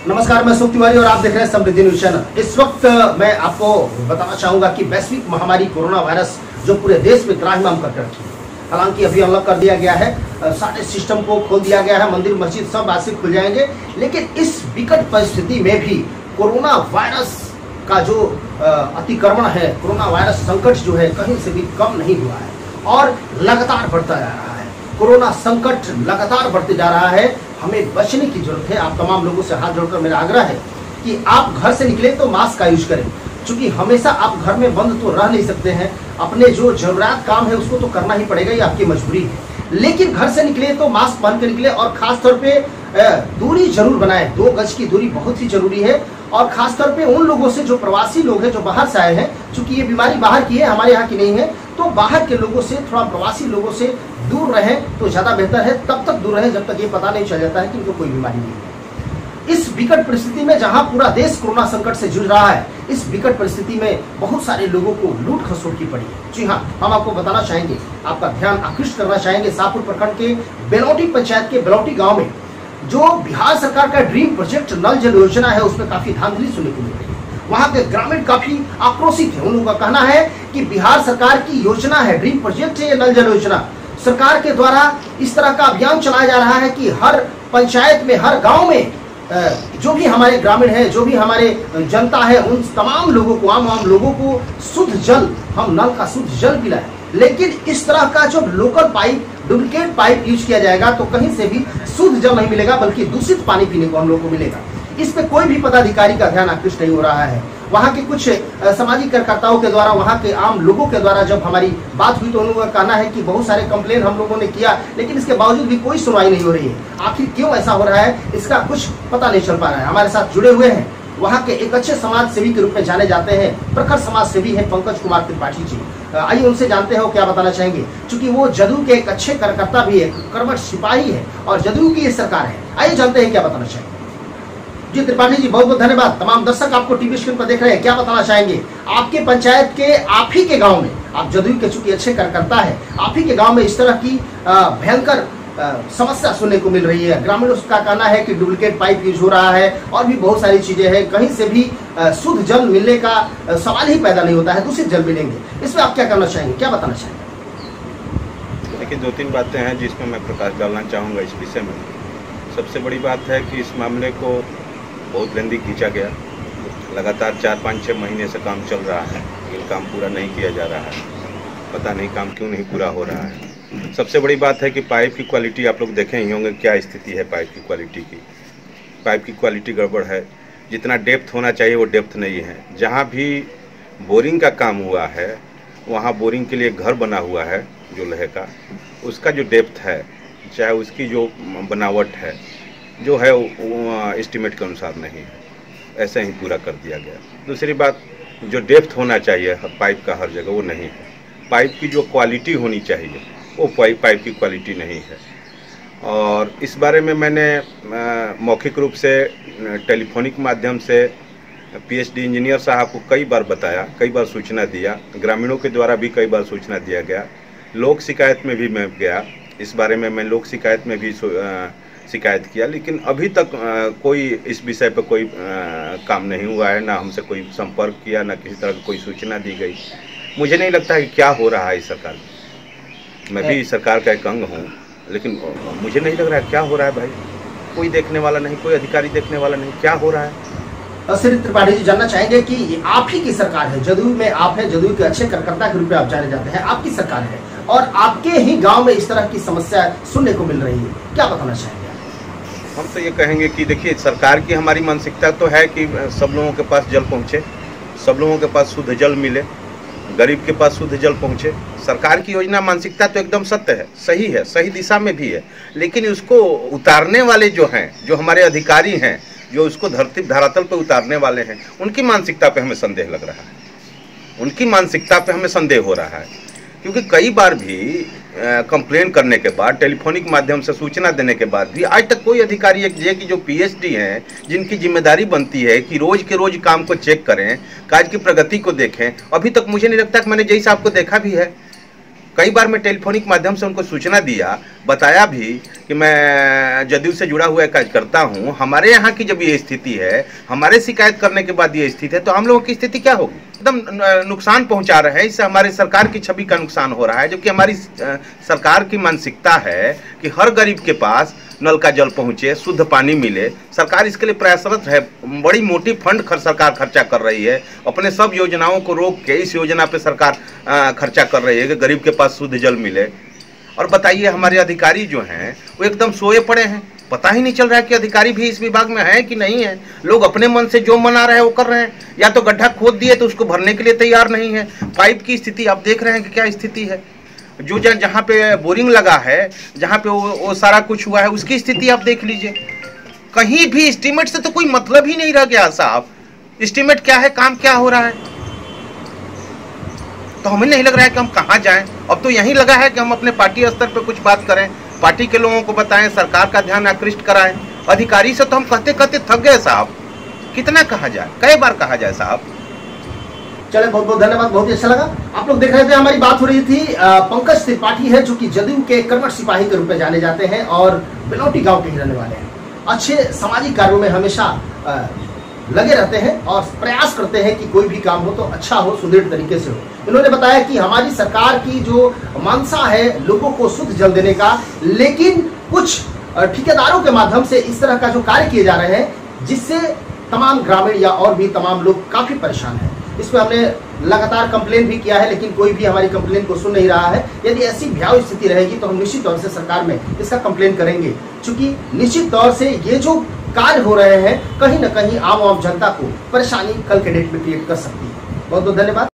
नमस्कार, मैं सुख तिवारी और आप देख रहे हैं समृद्धि न्यूज चैनल। इस वक्त मैं आपको बताना चाहूंगा कि वैश्विक महामारी कोरोना वायरस जो पूरे देश में त्राहिमाम करके रखी है। हालांकि अभी अनलॉक कर दिया गया है, सारे सिस्टम को खोल दिया गया है, मंदिर मस्जिद सब आज से खुल जाएंगे, लेकिन इस विकट परिस्थिति में भी कोरोना वायरस का जो अतिक्रमण है, कोरोना वायरस संकट जो है कहीं से भी कम नहीं हुआ है और लगातार बढ़ता जा रहा है। कोरोना संकट लगातार बढ़ते जा रहा है, हमें बचने की जरूरत है। आप तमाम लोगों से हाथ जोड़कर मेरा आग्रह है कि आप घर से निकले तो मास्क का यूज करें, क्योंकि हमेशा आप घर में बंद तो रह नहीं सकते हैं। अपने जो जरूरत काम है उसको तो करना ही पड़ेगा, ये आपकी मजबूरी है, लेकिन घर से निकले तो मास्क पहन के निकले और खास तौर पे दूरी जरूर बनाएं। 2 गज की दूरी बहुत ही जरूरी है और खासतौर पे उन लोगों से जो प्रवासी लोग हैं, जो बाहर से आए हैं, चूंकि ये बीमारी बाहर की है, हमारे यहाँ की नहीं है, तो बाहर के लोगों से, थोड़ा प्रवासी लोगों से दूर रहें तो ज्यादा बेहतर है। तब तक दूर रहें जब तक ये पता नहीं चल जाता है कि इनको कोई बीमारी नहीं है। इस विकट परिस्थिति में जहां पूरा देश कोरोना संकट से जूझ रहा है, इस विकट परिस्थिति में बहुत सारे लोगों को लूट खसोट की पड़ी है। जी हाँ, हम आपको बताना चाहेंगे, आपका ध्यान आकृष्ट करना चाहेंगे शाहपुर प्रखंड के बेलौटी पंचायत के बेलौटी गांव में जो बिहार सरकार का ड्रीम प्रोजेक्ट नल जल योजना है, उसमें काफी धांधली सुनने को मिल रही है। वहां के ग्रामीण काफी आक्रोशित है। उन लोगों का कहना है कि बिहार सरकार की योजना है, ड्रीम प्रोजेक्ट है ये नल जल योजना, सरकार के द्वारा इस तरह का अभियान चलाया जा रहा है कि हर पंचायत में, हर गांव में जो भी हमारे ग्रामीण है, जो भी हमारे जनता है, उन तमाम लोगों को, आम लोगों को शुद्ध जल, हम नल का शुद्ध जल पिलाएं। लेकिन इस तरह का जो local pipe, duplicate pipe use किया जाएगा तो कहीं से भी शुद्ध जल नहीं मिलेगा, बल्कि दूषित पानी पीने को हम लोग को मिलेगा। इस पे कोई भी पदाधिकारी का ध्यान आकृष्ट नहीं हो रहा है। वहाँ के कुछ सामाजिक कार्यकर्ताओं के द्वारा, वहाँ के आम लोगों के द्वारा जब हमारी बात हुई तो उन लोगों का कहना है कि बहुत सारे कंप्लेन हम लोगों ने किया, लेकिन इसके बावजूद भी कोई सुनवाई नहीं हो रही है। आखिर क्यों ऐसा हो रहा है, इसका कुछ पता नहीं चल पा रहा है। हमारे साथ जुड़े हुए हैं वहाँ के एक अच्छे समाज सेवी के रूप में जाने जाते हैं, प्रखर समाज सेवी है पंकज कुमार त्रिपाठी जी। आइए उनसे जानते हैं वो क्या बताना चाहेंगे, क्योंकि वो जदयू के एक अच्छे कार्यकर्ता भी है, कर्मठ सिपाही है और जदयू की ये सरकार है। आइए जानते हैं क्या बताना चाहेंगे। जी त्रिपाठी जी, बहुत बहुत धन्यवाद। तमाम दर्शक आपको टीवी स्क्रीन पर देख रहे हैं, क्या बताना चाहेंगे आपके पंचायत के, आप ही के गांव में, आप जदयू के चूंकि अच्छे कार्यकर्ता है, आप ही के गांव में इस तरह की भयंकर समस्या सुनने को मिल रही है। ग्रामीणों का कहना है कि डुप्लीकेट पाइप यूज हो रहा है और भी बहुत सारी चीजें हैं, कहीं से भी शुद्ध जल मिलने का सवाल ही पैदा नहीं होता है, दूषित जल मिलेंगे। इसमें आप क्या करना चाहेंगे, क्या बताना चाहेंगे? देखिए, 2-3 बातें हैं जिसमें मैं प्रकाश डालना चाहूँगा इस विषय में। सबसे बड़ी बात है कि इस मामले को बहुत लेंदी खींचा गया, लगातार 4-5-6 महीने से काम चल रहा है, लेकिन काम पूरा नहीं किया जा रहा है। पता नहीं काम क्यों नहीं पूरा हो रहा है। सबसे बड़ी बात है कि पाइप की क्वालिटी आप लोग देखे ही होंगे, क्या स्थिति है पाइप की क्वालिटी की। पाइप की क्वालिटी गड़बड़ है, जितना डेप्थ होना चाहिए वो डेप्थ नहीं है। जहाँ भी बोरिंग का काम हुआ है वहाँ बोरिंग के लिए घर बना हुआ है जो लोहे का, उसका जो डेप्थ है, चाहे उसकी जो बनावट है जो है वो एस्टिमेट के अनुसार नहीं है, ऐसे ही पूरा कर दिया गया। दूसरी बात, जो डेप्थ होना चाहिए पाइप का हर जगह वो नहीं है। पाइप की जो क्वालिटी होनी चाहिए वो पाइप की क्वालिटी नहीं है। और इस बारे में मैंने मौखिक रूप से, टेलीफोनिक माध्यम से पीएचडी इंजीनियर साहब को कई बार बताया, कई बार सूचना दिया, ग्रामीणों के द्वारा भी कई बार सूचना दिया गया, लोक शिकायत में भी मैं गया, इस बारे में मैं लोक शिकायत में भी शिकायत किया, लेकिन अभी तक कोई इस विषय पर कोई काम नहीं हुआ है। ना हमसे कोई संपर्क किया, ना किसी तरह की कोई सूचना दी गई। मुझे नहीं लगता है कि क्या हो रहा है इस सरकार में। मैं भी सरकार का एक अंग हूँ, लेकिन मुझे नहीं लग रहा है क्या हो रहा है भाई। कोई देखने वाला नहीं, कोई अधिकारी देखने वाला नहीं, क्या हो रहा है। श्री त्रिपाठी जी, जानना चाहेंगे कि ये आप ही की सरकार है, जदयू में आप है, जदयू के अच्छे कार्यकर्ता के रूप में आप जाने जाते हैं, आपकी सरकार है और आपके ही गांव में इस तरह की समस्या सुनने को मिल रही है, क्या बताना चाहेंगे? हम तो ये कहेंगे कि देखिए, सरकार की हमारी मानसिकता तो है कि सब लोगों के पास जल पहुँचे, सब लोगों के पास शुद्ध जल मिले, गरीब के पास शुद्ध जल पहुँचे। सरकार की योजना, मानसिकता तो एकदम सत्य है, सही है, सही दिशा में भी है, लेकिन उसको उतारने वाले जो हैं, जो हमारे अधिकारी हैं, जो उसको धरातल पर उतारने वाले हैं, उनकी मानसिकता पे हमें संदेह लग रहा है। उनकी मानसिकता पे हमें संदेह हो रहा है, क्योंकि कई बार भी कंप्लेन करने के बाद, टेलीफोनिक माध्यम से सूचना देने के बाद भी आज तक कोई अधिकारी ये कि जो पीएचडी हैं, जिनकी जिम्मेदारी बनती है कि रोज के रोज काम को चेक करें, कार्य की प्रगति को देखें, अभी तक मुझे नहीं लगता कि मैंने जय साहब को देखा भी है। कई बार मैं टेलीफोनिक माध्यम से उनको सूचना दिया, बताया भी कि मैं जदयू से जुड़ा हुआ कार्यकर्ता हूं, हमारे यहाँ की जब ये स्थिति है, हमारे शिकायत करने के बाद ये स्थिति है, तो हम लोगों की स्थिति क्या होगी? एकदम नुकसान पहुंचा रहे हैं। इससे हमारे सरकार की छवि का नुकसान हो रहा है, जबकि हमारी सरकार की मानसिकता है कि हर गरीब के पास नल का जल पहुंचे, शुद्ध पानी मिले। सरकार इसके लिए प्रयासरत है, बड़ी मोटी फंड सरकार खर्चा कर रही है, अपने सब योजनाओं को रोक के इस योजना पे सरकार खर्चा कर रही है कि गरीब के पास शुद्ध जल मिले। और बताइए, हमारे अधिकारी जो हैं वो एकदम सोए पड़े हैं, पता ही नहीं चल रहा है कि अधिकारी भी इस विभाग में है कि नहीं है। लोग अपने मन से जो मन आ रहा है वो कर रहे हैं, या तो गड्ढा खोद दिए तो उसको भरने के लिए तैयार नहीं है। पाइप की स्थिति आप देख रहे हैं कि क्या स्थिति है। जो जहाँ पे बोरिंग लगा है, जहाँ पे वो सारा कुछ हुआ है, उसकी स्थिति आप देख लीजिए। कहीं भी एस्टीमेट से तो कोई मतलब ही नहीं रह गया साहब। एस्टीमेट क्या है, काम क्या हो रहा है, तो हमें नहीं लग रहा है कि हम कहाँ जाएं। अब तो यही लगा है कि हम अपने पार्टी स्तर पे कुछ बात करें, पार्टी के लोगों को बताएं, सरकार का ध्यान आकृष्ट कराएं। अधिकारी से तो हम कहते कहते थक गए साहब, कितना कहा जाए, कई बार कहा जाए साहब। चले, बहुत बहुत धन्यवाद, बहुत ही अच्छा लगा। आप लोग देख रहे थे, हमारी बात हो रही थी पंकज त्रिपाठी है, जो कि जदयू के कर्मठ सिपाही के रूप में जाने जाते हैं और बिलौटी गांव के ही रहने वाले हैं। अच्छे सामाजिक कार्यों में हमेशा लगे रहते हैं और प्रयास करते हैं कि कोई भी काम हो तो अच्छा हो, सुदृढ़ तरीके से हो। इन्होंने बताया कि हमारी सरकार की जो मंशा है लोगों को शुद्ध जल देने का, लेकिन कुछ ठेकेदारों के माध्यम से इस तरह का जो कार्य किए जा रहे हैं, जिससे तमाम ग्रामीण या और भी तमाम लोग काफी परेशान हैं। इस पर हमने लगातार कंप्लेन भी किया है, लेकिन कोई भी हमारी कंप्लेन को सुन नहीं रहा है। यदि ऐसी भयावह स्थिति रहेगी तो हम निश्चित तौर से सरकार में इसका कंप्लेन करेंगे, क्योंकि निश्चित तौर से ये जो कार्य हो रहे हैं कहीं न कहीं आम जनता को परेशानी कल के डेट में क्रिएट कर सकती है। बहुत बहुत धन्यवाद।